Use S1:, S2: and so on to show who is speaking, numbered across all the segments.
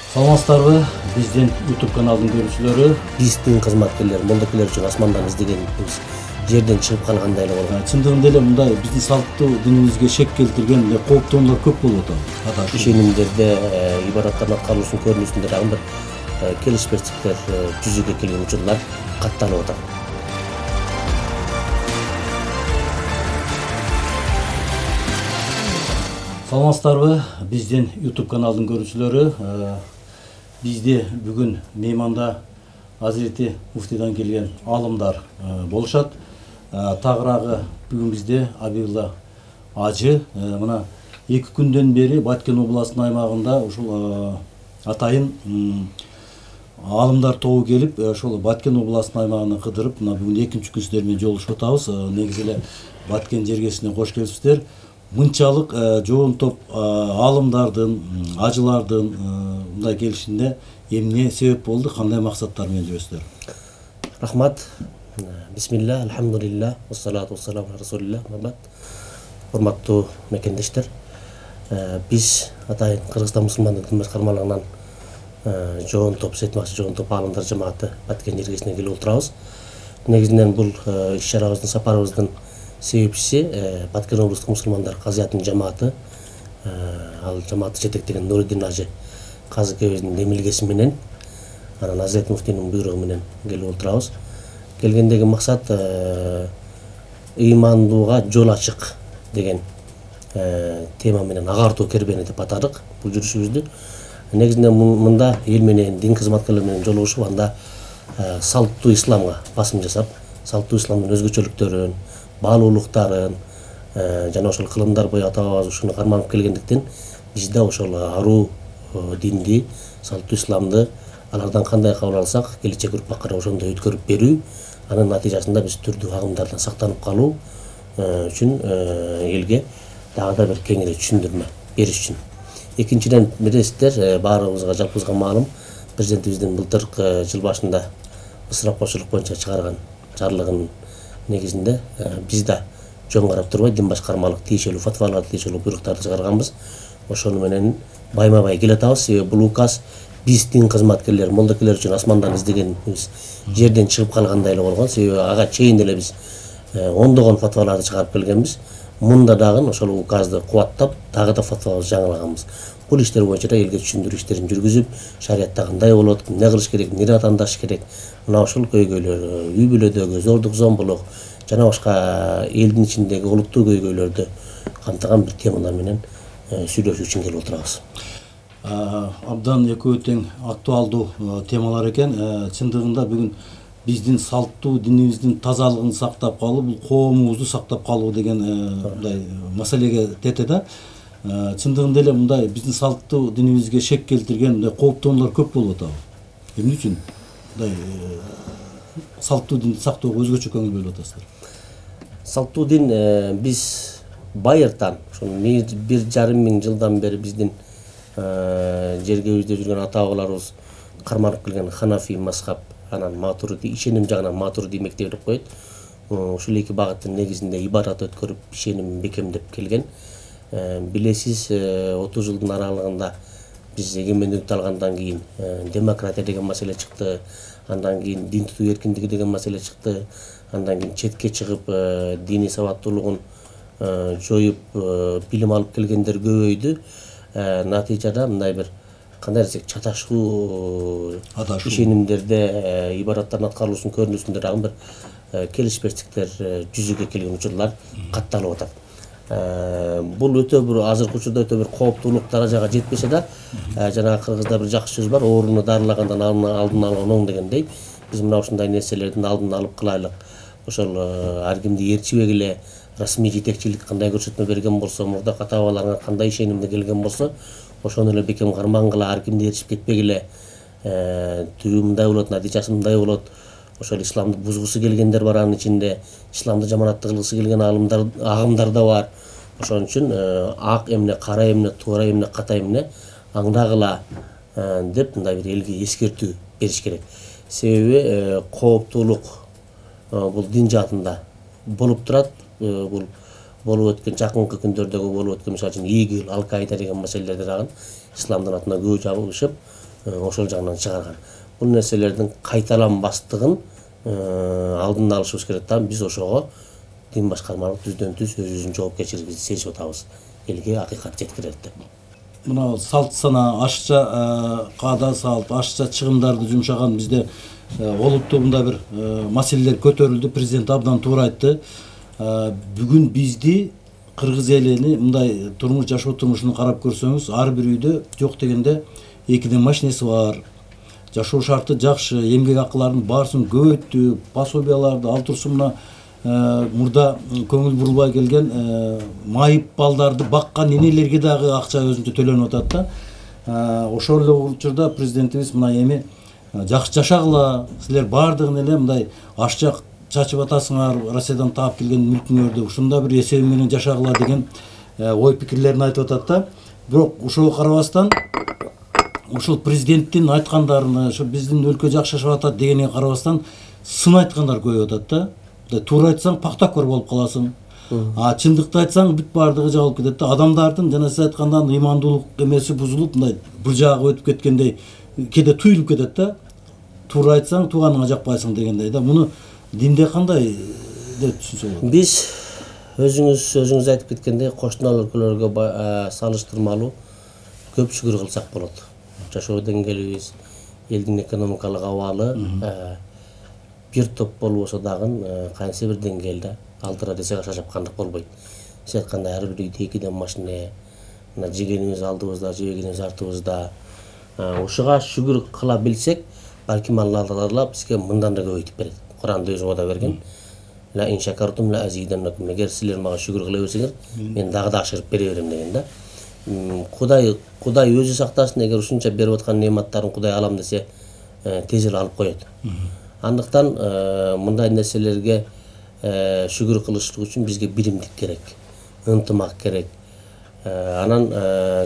S1: Саламатсыздарбы? Биздин YouTube каналдын көрүүчүлөрү,
S2: биздин кызматкерлер, молдокелер үчүн асмандан издегенибиз жерден чыгып калгандай эле болгон.
S1: чындыгында эле мындай биздин салттуу динибизге шек келтирген кооптоолор көп болуп атат.
S2: Ишенимдерде, ибадаттардын аткарылуусунун көрүнүшүндө дагы бир келишпестиктер жүзүгө келген учурлар катталып атат.
S1: Саламатсыздарбы? Биздин YouTube каналдын көрүүчүлөрү, бизде бүгүн мейманда Азирети Муфтийдан келген алымдар болушат. Тагыраагы бүгүн бизде Абилла Ажы мына 2 күндөн бери Баткен областынын аймагында ушул атайын алымдар тобу келип, ошол Баткен областынын аймагына кыдырып, мына бүгүн 2-күн сиздер менен жолугушуп атабыз. Негизи эле Баткен жергесине кош келипсиздер. Мынчалык жоон топ алымдардын, ажылардын мындай келишинде эмне себеп болду, кандай максаттар менен жүрөсүздөр?
S2: Рахмат. Бисмилlah, алхамдулилlah, вассалату вассаламу аля расулилlah. Урматтуу мекендештер, биз атайын Кыргызстан мусулмандык дин башкармалыгынан жоон топ, сетмакчы жоон топ алымдар жамааты Баткен жергесине келип отурабыз. Негизинен бул иш-чарабыздын, сапарыбыздын себепчиси Баткен облустук мусулмандар казыятынын жамааты, ал жамаатты жетектеген Нуриддин Ажы казыкебиздин демилгеси менен, анан Азирети Муфтийнин буйругу менен келип отурабыз. Келгендеги максат ыймандууга жол ачык деген тема менен агартуу кербени деп атадык бул жүрүшүбүздү. Негизинен мында эл менен, дин кызматкерлери менен жолугушуп, анда салттуу исламга басым жасап, салттуу исламдын өзгөчөлүктөрүн, баалуулуктарын жана ошол кылымдар бою ата бабабыз ушуну карманып келгендиктен биз да ошол аруу динди, салттуу исламды алардан кандай кабыл алсак, келечек урпакка ошондой өткөрүп берүү, анын натыйжасында биз түрдүү агымдардан сактанып калуу үчүн элге дагы да бир кеңири түшүндүрмө бериш үчүн. Экинчиден, билесиздер, баарыбызга жалпыбызга маалым, президентибиздин былтыркы жыл башында ысырап коопчулук боюнча чыгарган жарлыгынын негизинде биз да жөн карап турбай дин башкармалык тиешелүү фатваларды, тиешелүү буйруктарды чыгарганбыз. Ошону менен байма-бай келатабыз. Себеби бул указ биз дин кызматкерлери, молдокелер үчүн асмандан издегенибиз жерден чыгып калгандай эле болгон. Себеби ага чейин деле биз ондогон фатваларды чыгарып келгенбиз. Мында дагы ошол указды кубаттап, дагы да фатвабызды жаңылаганбыз. Бул иштер боюнча да элге түшүндүрүү иштерин жүргүзүп, шариятта кандай болот, эмне кылыш керек, эмне атандаш керек, мына ошол көйгөйлөр, үй бүлөдөгү зордук, зомбулук жана башка элдин ичиндеги олуттуу көйгөйлөрдү камтыган бир темалар менен сүйлөшүү үчүн келип отурабыз.
S1: Абдан экөө тең актуалдуу темалар экен. Чындыгында бүгүн биздин салттуу динибиздин тазалыгын сактап калуу, бул коомубузду сактап калуу деген мындай маселеге тете да. Чындыгында эле мындай биздин салттуу динибизге шек келтирген мындай кооптоолор көп болуп атабы? Эмне үчүн мындай салттуу динди сактоого өзгөчө көңүл бөлүп атасыздар?
S2: Салттуу дин биз байыртан, ошол 1,5 миң жылдан бери биздин жергебизде жүргөн ата бабаларыбыз карманып келген Ханафи мазхаб, анан Матуриди, ишеним жагынан Матуриди мектеби деп коет. Ушул эки багыттын негизинде ибадат өткөрүп, ишенимин бекемдеп келген. Билесиз, 30 жылдын аралыгында биз эгемендикти алгандан кийин демократия деген маселе чыкты, андан кийин дин тутуу эркиндиги деген маселе чыкты, андан кийин четке чыгып диний сабаттуулугун жоюп билим алып келгендер көбөйдү. Натыйжада мындай бир кандай десек чаташуу ишенимдерде, ибадаттардын аткарылуусунун көрүнүшүндө дагы бир келишпестиктер жүзүгө келген учурлар катталып атат. Бул өтө бир азыркы учурда өтө бир кооптуулук даражага жетпесе да, жанагы кыргызда бир жакшы сөз бар, ооруну дарылагандан алдын алган оң дегендей, биз мына ушундай нерселердин алдын алып кылайлык. Ошол ар кимди ээрчибегиле, расмий жетекчилик кандай көрсөтмө берген болсо, мурда ата бабаларга кандай ишенимде келген болсо, ошону эле бекем кармангыла, ар кимди ээрчип кетпегиле, түбү мындай болот, натыйжасы мындай болот. Ошол исламды бузгусу келгендер бар анын ичинде, исламды жаманатты кылгысы келген агымдар да бар. Ошон үчүн ак эмне, кара эмне, туура эмне, ката эмне аңдагыла деп мындай бир элге эскертүү бериш керек. Себеби кооптуулук бул дин жаатында болуп турат. Бул болуп өткөн жакынкы күндөрдөгү болуп өткөн мисалы үчүн ИГИЛ, Ал-Каида деген маселелерде дагы исламдын атына көп жабышып, ошол жагынан чыгарган. Бул нерселердин кайталанбастыгын алдын алышыбыз керек да. Биз ошого дин башкармалык түздөн түз өзүбүздүн жоопкерчилигибизди сезип атабыз. Элге акыйкат жеткирет деп.
S1: Мына салт сана ашча каада салт ашча чыгымдарды жумшаган бизде олуттуу мындай бир маселелер көтөрүлдү. Президент абдан туура айтты. Бүгүн бизди кыргыз элини мындай турмуш жашоо турмушун карап көрсөңүз, ар бир үйдө жок дегенде 2 машинеси бар. Жашоо шарты жакшы, эмгек акыларынын баарысын көбөйттү, пособияларды ал турсун мына мурда көңүл бурулбай келген майып балдарды баккан энелерге дагы акча өзүнчө төлөнүп атат да. Ошол эле учурда президентибиз мына эми жакшы жашагыла, силер баардыгын эле мындай ашча чачып атасыңар, Россиядан таап келген мүлкүңөрдү ушунда бир эсеби менен жашагыла деген ой пикирлерин айтып атат да. Бирок ошого карабастан ушул президенттин айткандарына, ошо биздин өлкө жакшы жашап атат дегенине карабастан сын айткандар көбөйүп атат да. Туура айтсаң пактакөр болуп каласың. Чындыкты айтсаң бүт баардыгы жабылып кетет да. Адамдардын жана сиз айткандай ыймандуулук эмеси бузулуп, мындай бир жагы өтүп кеткендей кээде туюлуп кетет да. Туура айтсаң тууганыңа жакпайсың дегендей да. Муну динде кандай деп түшүнсөң болот?
S2: Биз өзүңүз айтып кеткендей кошуна өлкөлөргө салыштырмалуу көп шүгүр кылсак болот. Жашоо деңгээлибиз, элдин экономикалык абалы бир топ болбосо дагы кайсы бир деңгээлде алдыра десек аша чапкандык болбойт. Сиз айткандай ар бир үйдө 2 машине, мына жегенибиз алдыбызда, жебегенибиз артыбызда. Ушуга шүгүр кыла билсек, балким Алла Таала бизге мындан да көбөйтүп берет. Куранда өзү вада берген. Ла ин шакартум ла азиданнакум. Эгер силер мага шүгүр кыла берсеңер, мен дагы да ашырып бере берем деген да. Кудай өзү сактасын, эгер ушунча берип аткан неаматтарын Кудай алам десе, тез эле алып коет. Андыктан мындай нерселерге шүгүр кылышлык үчүн бизге биримдик керек, ынтымак керек. Анан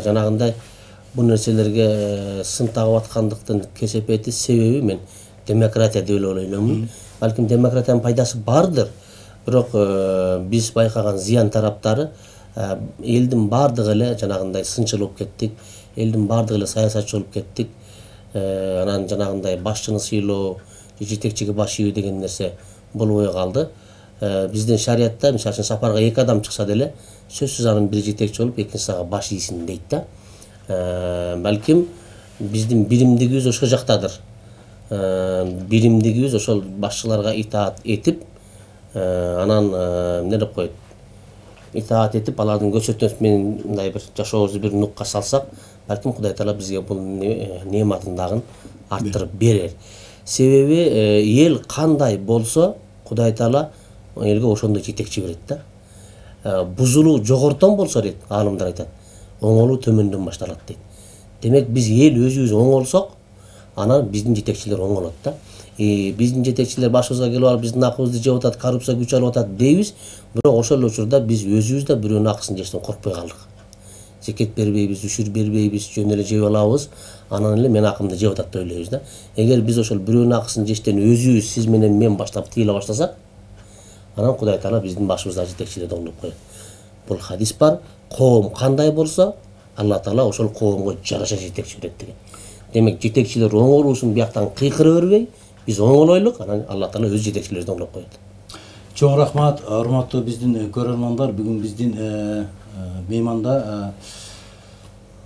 S2: жанагындай бул нерселерге сын тагып аткандыктын кесепети себеби мен демократия деп эле ойлойм. Балким демократиянын пайдасы бардыр, бирок биз байкаган зыян тараптары элдин бардыгы эле жанагындай сынчыл болуп кеттик, элдин бардыгы эле саясатчы болуп кеттик. Анан жанагындай башчыны сыйлоо, жетекчиге баш ийүү деген нерсе болбой калды. Биздин шариятта мисалы үчүн сапарга 2 адам чыкса деле, сөзсүз анын бири жетекчи болуп, экинчиси ага баш ийсин дейт да. Балким биздин биримдигибиз ошол жактадыр. Биримдигибиз ошол башчыларга итаат этип, анан эмне деп коет? Итаат этип, алардын көрсөтмөсү менен мындай бир жашообузду бир нукка салсак, балким Кудай Таала бизге бул неаматын дагы арттырып берер. Себеби эл кандай болсо, Кудай Таала элге ошондой жетекчи берет да. Бузулуу жогортон болсо дейт, аалымдар айтат, оңолуу төмөндөн башталат дейт. Демек биз эл өзүбүз оңолсок, анан биздин жетекчилер оңолот да. Биздин жетекчилер башыбызга келип алып биздин акыбызды жеп атат, коррупция күч алып атат дейбиз, бирок ошол эле учурда биз өзүбүз да бирөөнүн акысын жештен коркпой калдык. Зекет бербейбиз, үшүр бербейбиз, жөн эле жеп алабыз, анан эле мен акымды жеп атат деп ойлойбуз да. Эгер биз ошол бирөөнүн акысын жештен өзүбүз, сиз менен мен баштап тыйыла баштасак, анан Кудай Таала биздин башыбызда жетекчилерди оңдоп коет. Бул хадис бар, коом кандай болсо, Алла Таала ошол коомго жараша жетекчи берет деген. Демек жетекчилер оңолуусун бияктан кыйкыра бербей, биз оңолойлук, анан Алла Таала өз жетекчилерди оңдоп коет.
S1: Чоң рахмат, урматтуу биздин көрөрмандар. Бүгүн биздин мейманда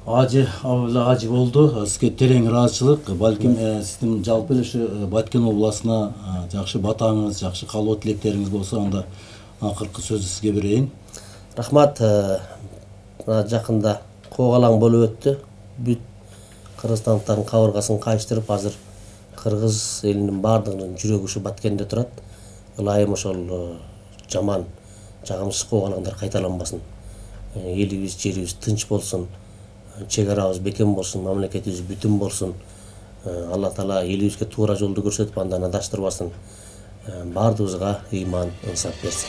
S1: Ажы Абылла Ажы болду. Сизге терең ыраазычылык. Балким сиздин жалпы эле ушу Баткен областына жакшы батаңыз, жакшы каалоо тилектериңиз болсо, анда акыркы сөздү сизге берейин.
S2: Рахмат. Жакында коогалаң болуп өттү. Бүт кыргызстандыктардын кабыргасын кайыштырып, азыр кыргыз элинин баардыгынын жүрөгү ушу Баткенде турат. Ылайым ошол жаман, жагымсыз коогалаңдар кайталанбасын. Элибиз, жерибиз тынч болсун, чек арабыз бекем болсун, мамлекетибиз бүтүн болсун. Алла Таала элибизге туура жолду көрсөтүп, андан адаштырбасын. Баардыгыбызга ыйман, ынсап берсин.